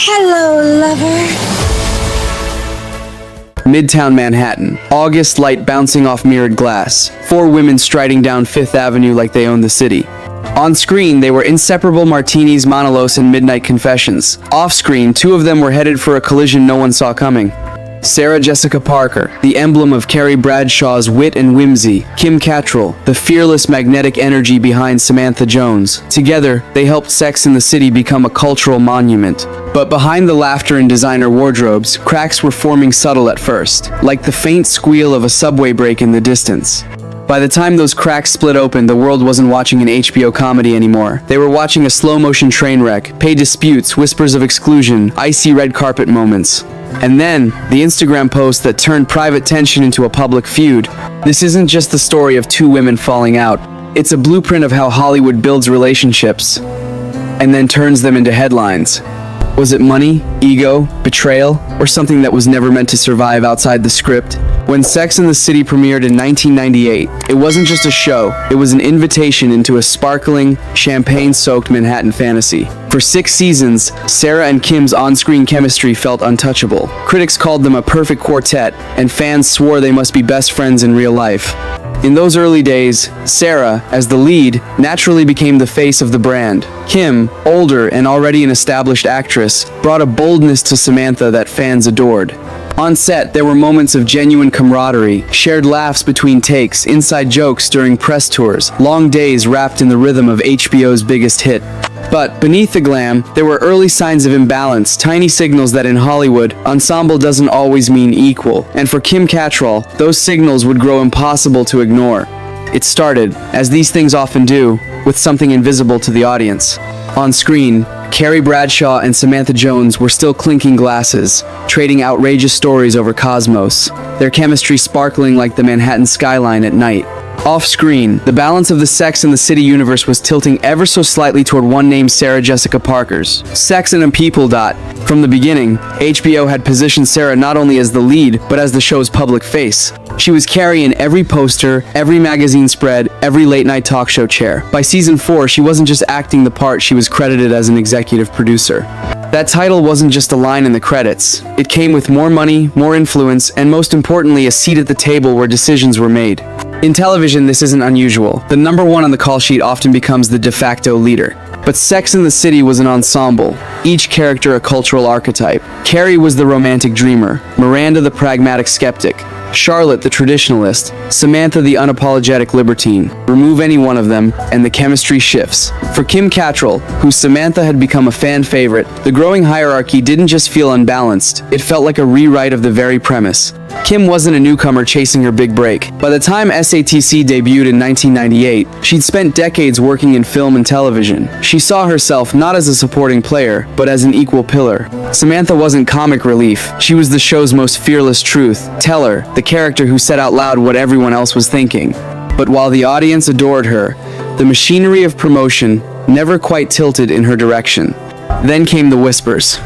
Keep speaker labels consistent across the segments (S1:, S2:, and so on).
S1: Hello, lover.
S2: Midtown Manhattan. August light bouncing off mirrored glass. Four women striding down Fifth Avenue like they own the city. On screen, they were inseparable martinis, Manolos, and midnight confessions. Off screen, two of them were headed for a collision no one saw coming. Sarah Jessica Parker, the emblem of Carrie Bradshaw's wit and whimsy. Kim Cattrall, the fearless magnetic energy behind Samantha Jones. Together, they helped Sex and the City become a cultural monument. But behind the laughter and designer wardrobes, cracks were forming subtle at first, like the faint squeal of a subway brake in the distance. By the time those cracks split open, the world wasn't watching an HBO comedy anymore. They were watching a slow-motion train wreck, pay disputes, whispers of exclusion, icy red carpet moments. And then, the Instagram post that turned private tension into a public feud. This isn't just the story of two women falling out. It's a blueprint of how Hollywood builds relationships and then turns them into headlines. Was it money, ego, betrayal, or something that was never meant to survive outside the script? When Sex and the City premiered in 1998, it wasn't just a show, it was an invitation into a sparkling, champagne-soaked Manhattan fantasy. For 6 seasons, Sarah and Kim's on-screen chemistry felt untouchable. Critics called them a perfect quartet, and fans swore they must be best friends in real life. In those early days, Sarah, as the lead, naturally became the face of the brand. Kim, older and already an established actress, brought a boldness to Samantha that fans adored. On set, there were moments of genuine camaraderie, shared laughs between takes, inside jokes during press tours, long days wrapped in the rhythm of HBO's biggest hit. But beneath the glam, there were early signs of imbalance, tiny signals that in Hollywood, ensemble doesn't always mean equal. And for Kim Cattrall, those signals would grow impossible to ignore. It started, as these things often do, with something invisible to the audience. On screen, Carrie Bradshaw and Samantha Jones were still clinking glasses, trading outrageous stories over cosmos, their chemistry sparkling like the Manhattan skyline at night. Off-screen, the balance of the Sex and the City universe was tilting ever so slightly toward one named Sarah Jessica Parker's. Sex and a People. From the beginning, HBO had positioned Sarah not only as the lead, but as the show's public face. She was Carrie in every poster, every magazine spread, every late-night talk show chair. By season 4, she wasn't just acting the part, she was credited as an executive producer. That title wasn't just a line in the credits. It came with more money, more influence, and most importantly, a seat at the table where decisions were made. In television, this isn't unusual. The number one on the call sheet often becomes the de facto leader. But Sex and the City was an ensemble, each character a cultural archetype. Carrie was the romantic dreamer, Miranda the pragmatic skeptic, Charlotte the traditionalist, Samantha the unapologetic libertine. Remove any one of them, and the chemistry shifts. For Kim Cattrall, who Samantha had become a fan favorite, the growing hierarchy didn't just feel unbalanced, it felt like a rewrite of the very premise. Kim wasn't a newcomer chasing her big break. By the time SATC debuted in 1998, she'd spent decades working in film and television. She saw herself not as a supporting player, but as an equal pillar. Samantha wasn't comic relief. She was the show's most fearless truth teller, the character who said out loud what everyone else was thinking. But while the audience adored her, the machinery of promotion never quite tilted in her direction. Then came the whispers.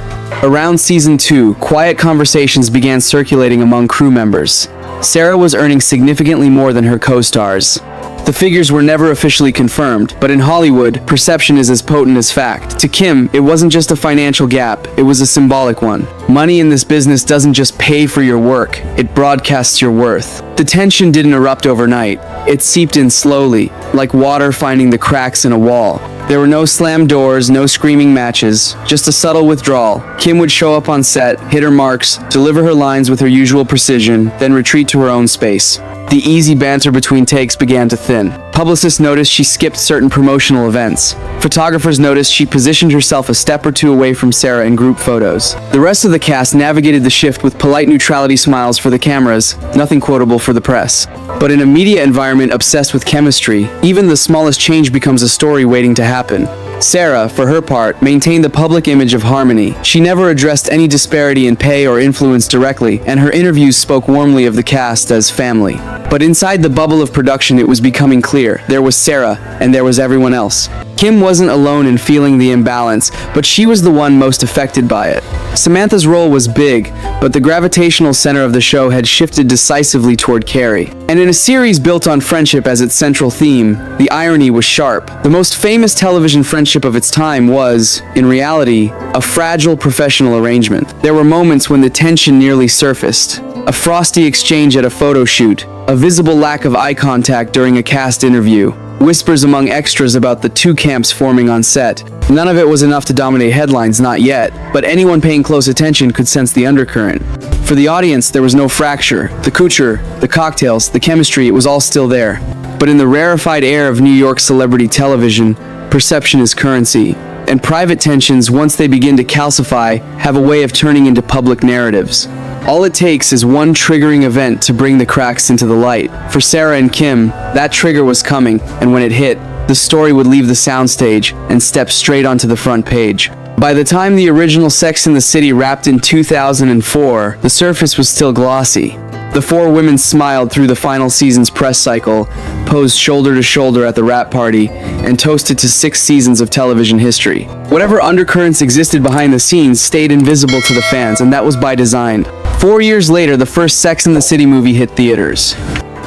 S2: Around season 2, quiet conversations began circulating among crew members. Sarah was earning significantly more than her co-stars. The figures were never officially confirmed, but in Hollywood, perception is as potent as fact. To Kim, it wasn't just a financial gap, it was a symbolic one. Money in this business doesn't just pay for your work, it broadcasts your worth. The tension didn't erupt overnight. It seeped in slowly, like water finding the cracks in a wall. There were no slammed doors, no screaming matches, just a subtle withdrawal. Kim would show up on set, hit her marks, deliver her lines with her usual precision, then retreat to her own space. The easy banter between takes began to thin. Publicists noticed she skipped certain promotional events. Photographers noticed she positioned herself a step or two away from Sarah in group photos. The rest of the cast navigated the shift with polite neutrality smiles for the cameras, nothing quotable for the press. But in a media environment obsessed with chemistry, even the smallest change becomes a story waiting to happen. Sarah, for her part, maintained the public image of harmony. She never addressed any disparity in pay or influence directly, and her interviews spoke warmly of the cast as family. But inside the bubble of production, it was becoming clear. There was Sarah, and there was everyone else. Kim wasn't alone in feeling the imbalance, but she was the one most affected by it. Samantha's role was big, but the gravitational center of the show had shifted decisively toward Carrie. And in a series built on friendship as its central theme, the irony was sharp. The most famous television friendship of its time was, in reality, a fragile professional arrangement. There were moments when the tension nearly surfaced. A frosty exchange at a photo shoot, a visible lack of eye contact during a cast interview, whispers among extras about the two camps forming on set. None of it was enough to dominate headlines, not yet, but anyone paying close attention could sense the undercurrent. For the audience, there was no fracture. The couture, the cocktails, the chemistry, it was all still there. But in the rarefied air of New York celebrity television, perception is currency. And private tensions, once they begin to calcify, have a way of turning into public narratives. All it takes is one triggering event to bring the cracks into the light. For Sarah and Kim, that trigger was coming, and when it hit, the story would leave the soundstage and step straight onto the front page. By the time the original Sex and the City wrapped in 2004, the surface was still glossy. The four women smiled through the final season's press cycle, posed shoulder to shoulder at the wrap party, and toasted to 6 seasons of television history. Whatever undercurrents existed behind the scenes stayed invisible to the fans, and that was by design. 4 years later, the first Sex and the City movie hit theaters.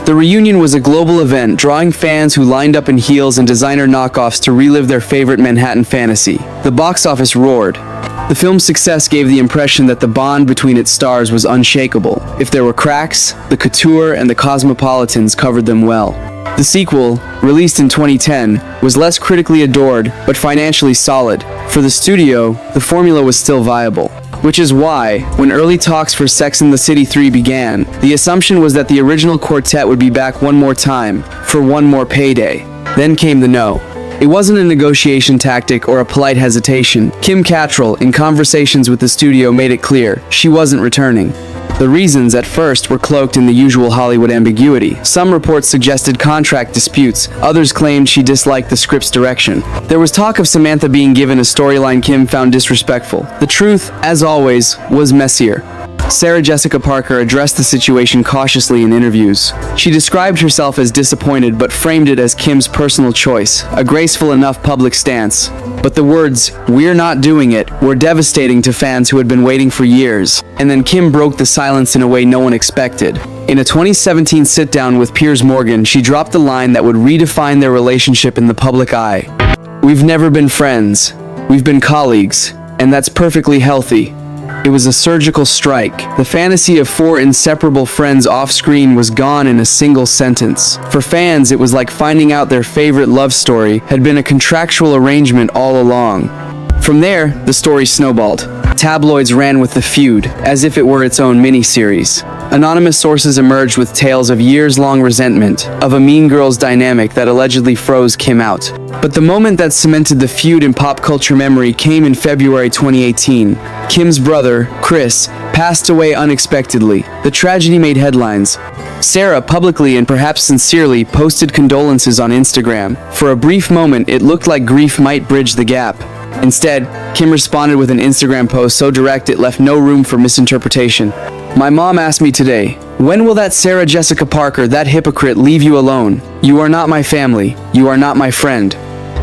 S2: The reunion was a global event, drawing fans who lined up in heels and designer knockoffs to relive their favorite Manhattan fantasy. The box office roared. The film's success gave the impression that the bond between its stars was unshakable. If there were cracks, the couture and the cosmopolitans covered them well. The sequel, released in 2010, was less critically adored, but financially solid. For the studio, the formula was still viable. Which is why, when early talks for Sex and the City 3 began, the assumption was that the original quartet would be back one more time, for one more payday. Then came the no. It wasn't a negotiation tactic or a polite hesitation. Kim Cattrall, in conversations with the studio, made it clear she wasn't returning. The reasons, at first, were cloaked in the usual Hollywood ambiguity. Some reports suggested contract disputes, others claimed she disliked the script's direction. There was talk of Samantha being given a storyline Kim found disrespectful. The truth, as always, was messier. Sarah Jessica Parker addressed the situation cautiously in interviews. She described herself as disappointed but framed it as Kim's personal choice, a graceful enough public stance. But the words, "We're not doing it," were devastating to fans who had been waiting for years. And then Kim broke the silence in a way no one expected. In a 2017 sit-down with Piers Morgan, she dropped a line that would redefine their relationship in the public eye. "We've never been friends. We've been colleagues, and that's perfectly healthy." It was a surgical strike. The fantasy of 4 inseparable friends off-screen was gone in a single sentence. For fans, it was like finding out their favorite love story had been a contractual arrangement all along. From there, the story snowballed. Tabloids ran with the feud, as if it were its own mini-series. Anonymous sources emerged with tales of years-long resentment, of a Mean Girls dynamic that allegedly froze Kim out. But the moment that cemented the feud in pop culture memory came in February 2018. Kim's brother, Chris, passed away unexpectedly. The tragedy made headlines. Sarah, publicly and perhaps sincerely, posted condolences on Instagram. For a brief moment, it looked like grief might bridge the gap. Instead, Kim responded with an Instagram post so direct it left no room for misinterpretation. "My mom asked me today, when will that Sarah Jessica Parker, that hypocrite, leave you alone? You are not my family. You are not my friend.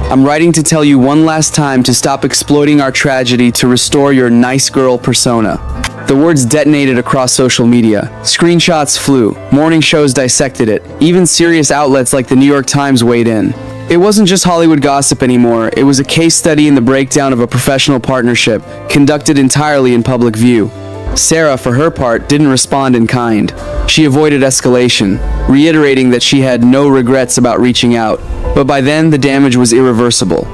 S2: I'm writing to tell you one last time to stop exploiting our tragedy to restore your nice girl persona." The words detonated across social media. Screenshots flew. Morning shows dissected it. Even serious outlets like the New York Times weighed in. It wasn't just Hollywood gossip anymore. It was a case study in the breakdown of a professional partnership, conducted entirely in public view. Sarah, for her part, didn't respond in kind. She avoided escalation, reiterating that she had no regrets about reaching out. But by then, the damage was irreversible.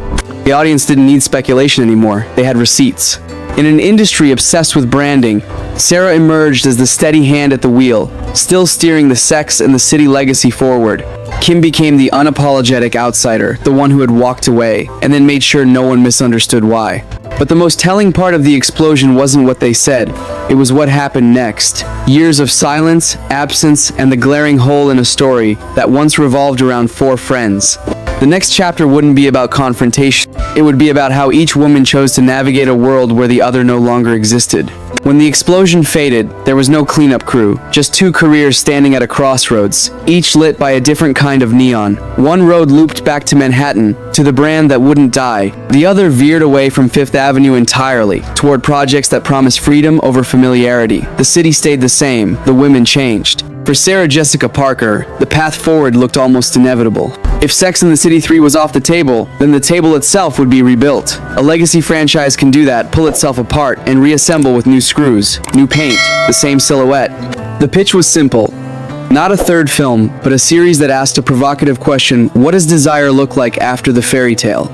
S2: The audience didn't need speculation anymore. They had receipts. In an industry obsessed with branding, Sarah emerged as the steady hand at the wheel, still steering the Sex and the City legacy forward. Kim became the unapologetic outsider, the one who had walked away, and then made sure no one misunderstood why. But the most telling part of the explosion wasn't what they said, it was what happened next. Years of silence, absence, and the glaring hole in a story that once revolved around 4 friends. The next chapter wouldn't be about confrontation, it would be about how each woman chose to navigate a world where the other no longer existed. When the explosion faded, there was no cleanup crew, just two careers standing at a crossroads, each lit by a different kind of neon. One road looped back to Manhattan, to the brand that wouldn't die. The other veered away from Fifth Avenue entirely, toward projects that promised freedom over familiarity. The city stayed the same, the women changed. For Sarah Jessica Parker, the path forward looked almost inevitable. If Sex and the City 3 was off the table, then the table itself would be rebuilt. A legacy franchise can do that, pull itself apart, and reassemble with new screws, new paint, the same silhouette. The pitch was simple. Not a third film, but a series that asked a provocative question: what does desire look like after the fairy tale?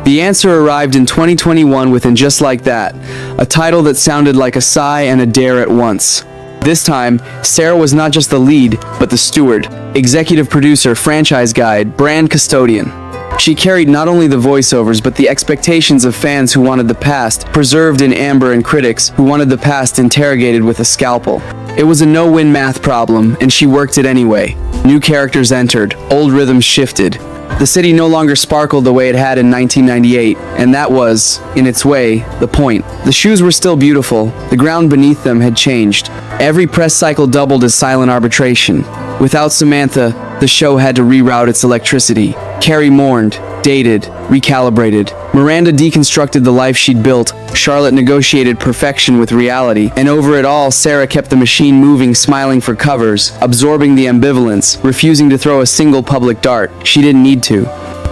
S2: The answer arrived in 2021 with And Just Like That, a title that sounded like a sigh and a dare at once. This time, Sarah was not just the lead, but the steward, executive producer, franchise guide, brand custodian. She carried not only the voiceovers, but the expectations of fans who wanted the past preserved in amber and critics who wanted the past interrogated with a scalpel. It was a no-win math problem, and she worked it anyway. New characters entered, old rhythms shifted. The city no longer sparkled the way it had in 1998, and that was, in its way, the point. The shoes were still beautiful, the ground beneath them had changed. Every press cycle doubled as silent arbitration. Without Samantha, the show had to reroute its electricity. Carrie mourned, dated, recalibrated. Miranda deconstructed the life she'd built. Charlotte negotiated perfection with reality. And over it all, Sarah kept the machine moving, smiling for covers, absorbing the ambivalence, refusing to throw a single public dart. She didn't need to.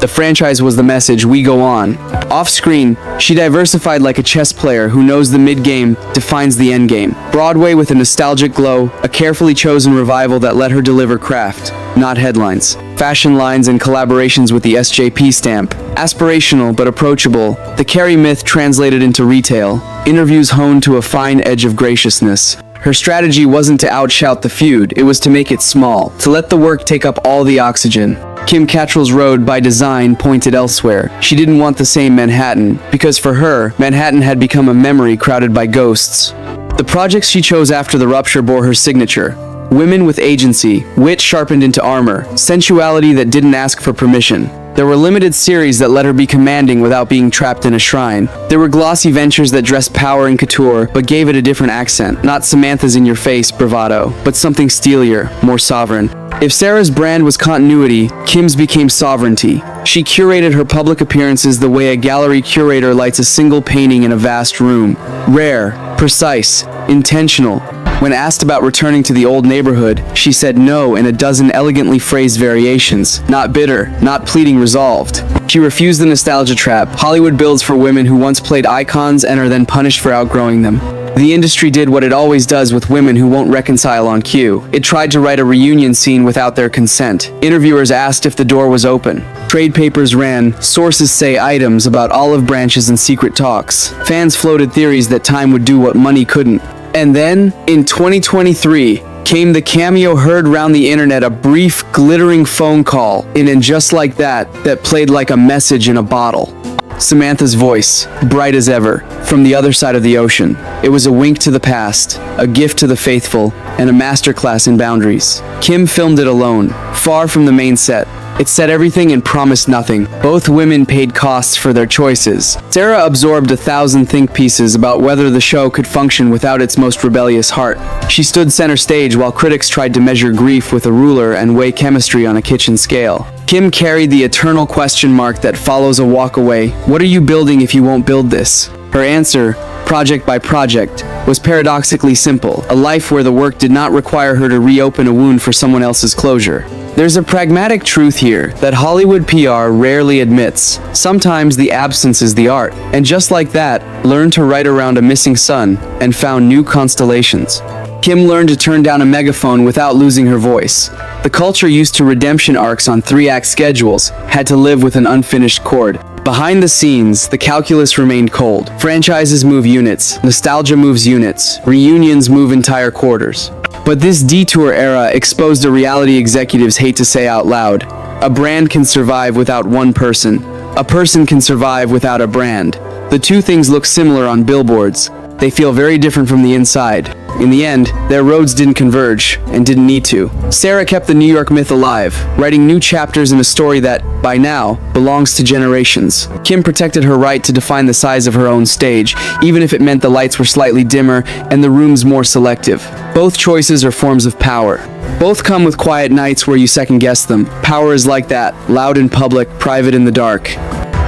S2: The franchise was the message: we go on. Off-screen, she diversified like a chess player who knows the mid-game defines the endgame. Broadway with a nostalgic glow, a carefully chosen revival that let her deliver craft, not headlines. Fashion lines and collaborations with the SJP stamp. Aspirational but approachable, the Carrie myth translated into retail. Interviews honed to a fine edge of graciousness. Her strategy wasn't to outshout the feud, it was to make it small, to let the work take up all the oxygen. Kim Cattrall's road, by design, pointed elsewhere. She didn't want the same Manhattan, because for her, Manhattan had become a memory crowded by ghosts. The projects she chose after the rupture bore her signature. Women with agency, wit sharpened into armor, sensuality that didn't ask for permission. There were limited series that let her be commanding without being trapped in a shrine. There were glossy ventures that dressed power in couture, but gave it a different accent. Not Samantha's in-your-face bravado, but something steelier, more sovereign. If Sarah's brand was continuity, Kim's became sovereignty. She curated her public appearances the way a gallery curator lights a single painting in a vast room. Rare, precise, intentional. When asked about returning to the old neighborhood, she said no in a dozen elegantly phrased variations. Not bitter, not pleading, resolved. She refused the nostalgia trap Hollywood builds for women who once played icons and are then punished for outgrowing them. The industry did what it always does with women who won't reconcile on cue. It tried to write a reunion scene without their consent. Interviewers asked if the door was open. Trade papers ran, sources say items about olive branches and secret talks. Fans floated theories that time would do what money couldn't. And then, in 2023, came the cameo heard round the internet, a brief, glittering phone call in And Just Like That that played like a message in a bottle. Samantha's voice, bright as ever, from the other side of the ocean. It was a wink to the past, a gift to the faithful, and a masterclass in boundaries. Kim filmed it alone, far from the main set. It said everything and promised nothing. Both women paid costs for their choices. Sarah absorbed 1,000 think pieces about whether the show could function without its most rebellious heart. She stood center stage while critics tried to measure grief with a ruler and weigh chemistry on a kitchen scale. Kim carried the eternal question mark that follows a walk away. What are you building if you won't build this? Her answer, project by project, was paradoxically simple. A life where the work did not require her to reopen a wound for someone else's closure. There's a pragmatic truth here that Hollywood PR rarely admits. Sometimes the absence is the art. And just like that, learned to write around a missing sun and found new constellations. Kim learned to turn down a megaphone without losing her voice. The culture used to redemption arcs on 3-act schedules had to live with an unfinished chord. Behind the scenes, the calculus remained cold. Franchises move units, nostalgia moves units, reunions move entire quarters. But this detour era exposed a reality executives hate to say out loud. A brand can survive without one person. A person can survive without a brand. The two things look similar on billboards. They feel very different from the inside. In the end, their roads didn't converge, and didn't need to. Sarah kept the New York myth alive, writing new chapters in a story that, by now, belongs to generations. Kim protected her right to define the size of her own stage, even if it meant the lights were slightly dimmer and the rooms more selective. Both choices are forms of power. Both come with quiet nights where you second-guess them. Power is like that, loud in public, private in the dark.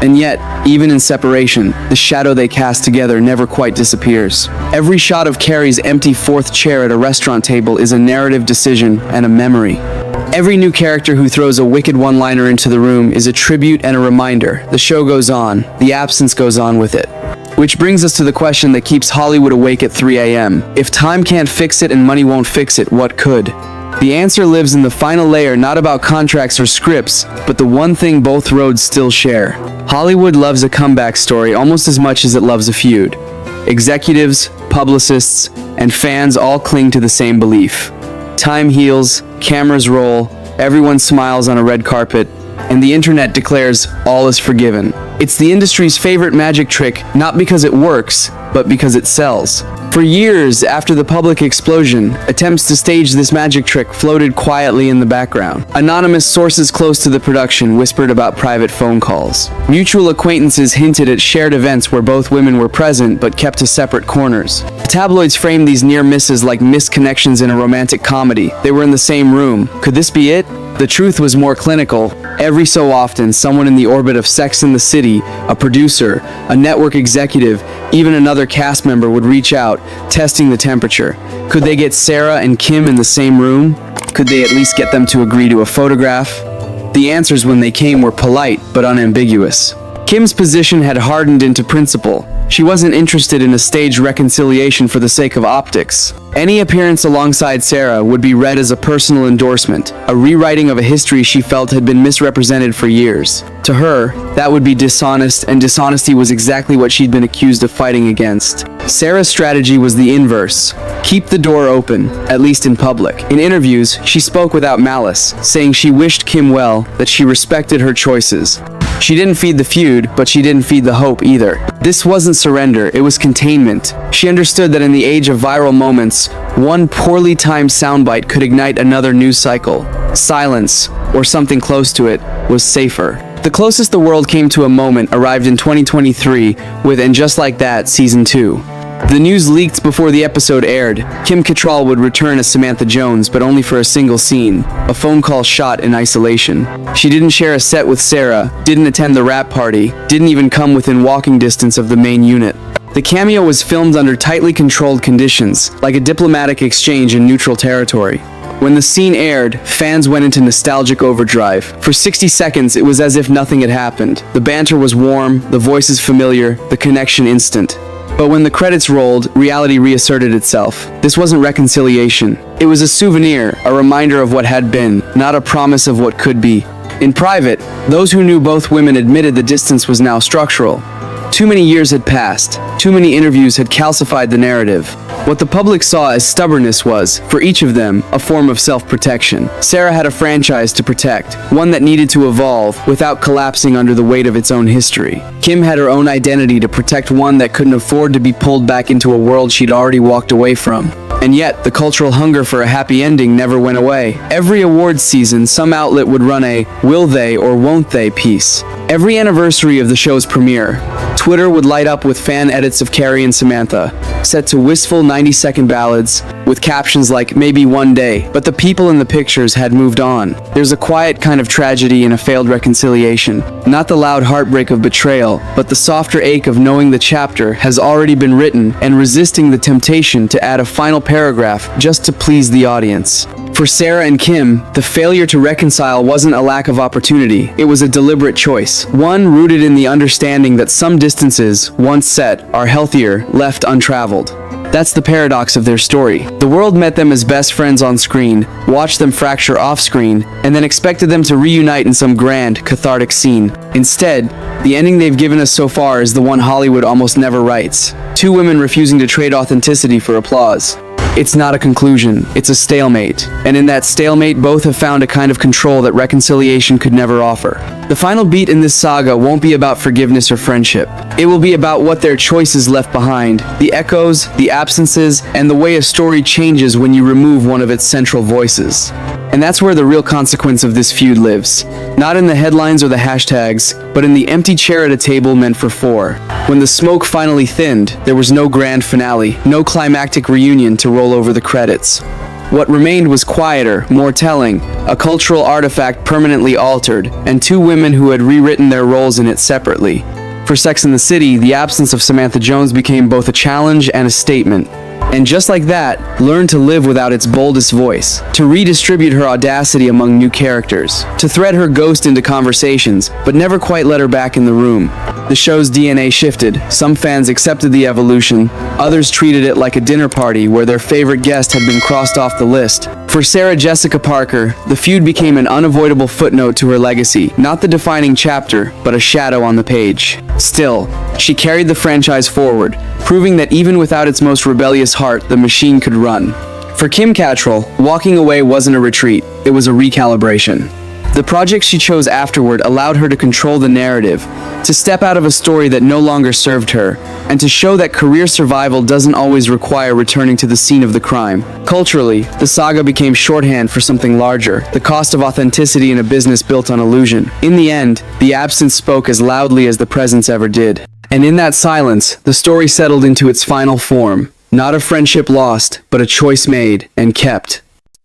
S2: And yet, even in separation, the shadow they cast together never quite disappears. Every shot of Carrie's empty fourth chair at a restaurant table is a narrative decision and a memory. Every new character who throws a wicked one-liner into the room is a tribute and a reminder. The show goes on, the absence goes on with it. Which brings us to the question that keeps Hollywood awake at 3 a.m. If time can't fix it and money won't fix it, what could? The answer lives in the final layer, not about contracts or scripts, but the one thing both roads still share. Hollywood loves a comeback story almost as much as it loves a feud. Executives, publicists, and fans all cling to the same belief. Time heals, cameras roll, everyone smiles on a red carpet, and the internet declares all is forgiven. It's the industry's favorite magic trick, not because it works, but because it sells. For years after the public explosion, attempts to stage this magic trick floated quietly in the background. Anonymous sources close to the production whispered about private phone calls. Mutual acquaintances hinted at shared events where both women were present but kept to separate corners. Tabloids framed these near misses like missed connections in a romantic comedy. They were in the same room. Could this be it? The truth was more clinical. Every so often, someone in the orbit of Sex and the City, a producer, a network executive, even another cast member would reach out, testing the temperature. Could they get Sarah and Kim in the same room? Could they at least get them to agree to a photograph? The answers when they came were polite, but unambiguous. Kim's position had hardened into principle. She wasn't interested in a staged reconciliation for the sake of optics. Any appearance alongside Sarah would be read as a personal endorsement, a rewriting of a history she felt had been misrepresented for years. To her, that would be dishonest, and dishonesty was exactly what she'd been accused of fighting against. Sarah's strategy was the inverse. Keep the door open, at least in public. In interviews, she spoke without malice, saying she wished Kim well, that she respected her choices. She didn't feed the feud, but she didn't feed the hope either. This wasn't surrender, it was containment. She understood that in the age of viral moments, one poorly timed soundbite could ignite another news cycle. Silence, or something close to it, was safer. The closest the world came to a moment arrived in 2023 with And Just Like That Season 2. The news leaked before the episode aired. Kim Cattrall would return as Samantha Jones, but only for a single scene, a phone call shot in isolation. She didn't share a set with Sarah, didn't attend the wrap party, didn't even come within walking distance of the main unit. The cameo was filmed under tightly controlled conditions, like a diplomatic exchange in neutral territory. When the scene aired, fans went into nostalgic overdrive. For 60 seconds, it was as if nothing had happened. The banter was warm, the voices familiar, the connection instant. But when the credits rolled, reality reasserted itself. This wasn't reconciliation. It was a souvenir, a reminder of what had been, not a promise of what could be. In private, those who knew both women admitted the distance was now structural. Too many years had passed. Too many interviews had calcified the narrative. What the public saw as stubbornness was, for each of them, a form of self-protection. Sarah had a franchise to protect, one that needed to evolve without collapsing under the weight of its own history. Kim had her own identity to protect, one that couldn't afford to be pulled back into a world she'd already walked away from. And yet, the cultural hunger for a happy ending never went away. Every awards season, some outlet would run a "will they or won't they" piece. Every anniversary of the show's premiere, Twitter would light up with fan edits of Carrie and Samantha, set to wistful 90-second ballads, with captions like "maybe one day," but the people in the pictures had moved on. There's a quiet kind of tragedy in a failed reconciliation. Not the loud heartbreak of betrayal, but the softer ache of knowing the chapter has already been written and resisting the temptation to add a final paragraph just to please the audience. For Sarah and Kim, the failure to reconcile wasn't a lack of opportunity, it was a deliberate choice. One rooted in the understanding that some distances, once set, are healthier, left untraveled. That's the paradox of their story. The world met them as best friends on screen, watched them fracture off-screen, and then expected them to reunite in some grand, cathartic scene. Instead, the ending they've given us so far is the one Hollywood almost never writes. Two women refusing to trade authenticity for applause. It's not a conclusion, it's a stalemate. And in that stalemate, both have found a kind of control that reconciliation could never offer. The final beat in this saga won't be about forgiveness or friendship. It will be about what their choices left behind, the echoes, the absences, and the way a story changes when you remove one of its central voices. And that's where the real consequence of this feud lives. Not in the headlines or the hashtags, but in the empty chair at a table meant for four. When the smoke finally thinned, there was no grand finale, no climactic reunion to roll over the credits. What remained was quieter, more telling, a cultural artifact permanently altered, and two women who had rewritten their roles in it separately. For Sex and the City, the absence of Samantha Jones became both a challenge and a statement. And just like that, learned to live without its boldest voice, to redistribute her audacity among new characters, to thread her ghost into conversations, but never quite let her back in the room. The show's DNA shifted. Some fans accepted the evolution, others treated it like a dinner party where their favorite guest had been crossed off the list. For Sarah Jessica Parker, the feud became an unavoidable footnote to her legacy, not the defining chapter, but a shadow on the page. Still, she carried the franchise forward, proving that even without its most rebellious heart, the machine could run. For Kim Cattrall, walking away wasn't a retreat, it was a recalibration. The project she chose afterward allowed her to control the narrative, to step out of a story that no longer served her, and to show that career survival doesn't always require returning to the scene of the crime. Culturally, the saga became shorthand for something larger, the cost of authenticity in a business built on illusion. In the end, the absence spoke as loudly as the presence ever did. And in that silence, the story settled into its final form. Not a friendship lost, but a choice made and kept.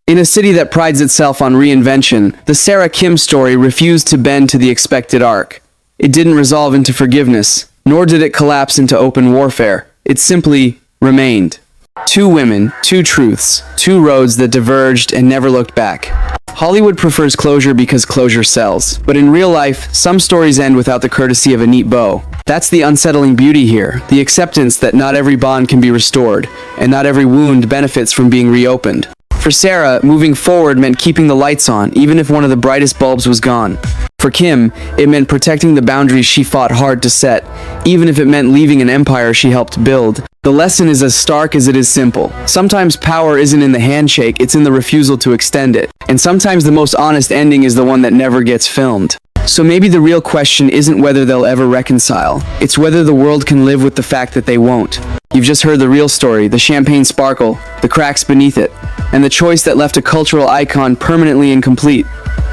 S2: In a city that prides itself on reinvention, the Sarah Kim story refused to bend to the expected arc. It didn't resolve into forgiveness, nor did it collapse into open warfare. It simply remained. Two women, two truths, two roads that diverged and never looked back. Hollywood prefers closure because closure sells, but in real life, some stories end without the courtesy of a neat bow. That's the unsettling beauty here, the acceptance that not every bond can be restored, and not every wound benefits from being reopened. For Sarah, moving forward meant keeping the lights on, even if one of the brightest bulbs was gone. For Kim, it meant protecting the boundaries she fought hard to set, even if it meant leaving an empire she helped build. The lesson is as stark as it is simple. Sometimes power isn't in the handshake, it's in the refusal to extend it. And sometimes the most honest ending is the one that never gets filmed. So maybe the real question isn't whether they'll ever reconcile. It's whether the world can live with the fact that they won't. You've just heard the real story, the champagne sparkle, the cracks beneath it, and the choice that left a cultural icon permanently incomplete.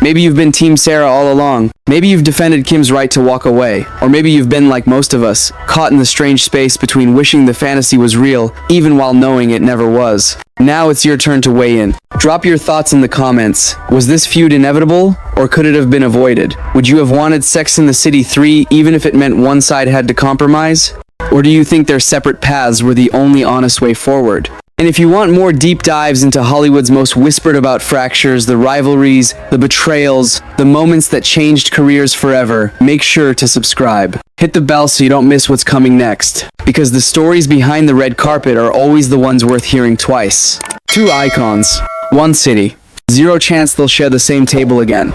S2: Maybe you've been Team Sarah all along. Maybe you've defended Kim's right to walk away. Or maybe you've been like most of us, caught in the strange space between wishing the fantasy was real, even while knowing it never was. Now it's your turn to weigh in. Drop your thoughts in the comments. Was this feud inevitable, or could it have been avoided? Would you have wanted Sex and the City 3 even if it meant one side had to compromise? Or do you think their separate paths were the only honest way forward? And if you want more deep dives into Hollywood's most whispered about fractures, the rivalries, the betrayals, the moments that changed careers forever, make sure to subscribe. Hit the bell so you don't miss what's coming next. Because the stories behind the red carpet are always the ones worth hearing twice. Two icons, one city. Zero chance they'll share the same table again.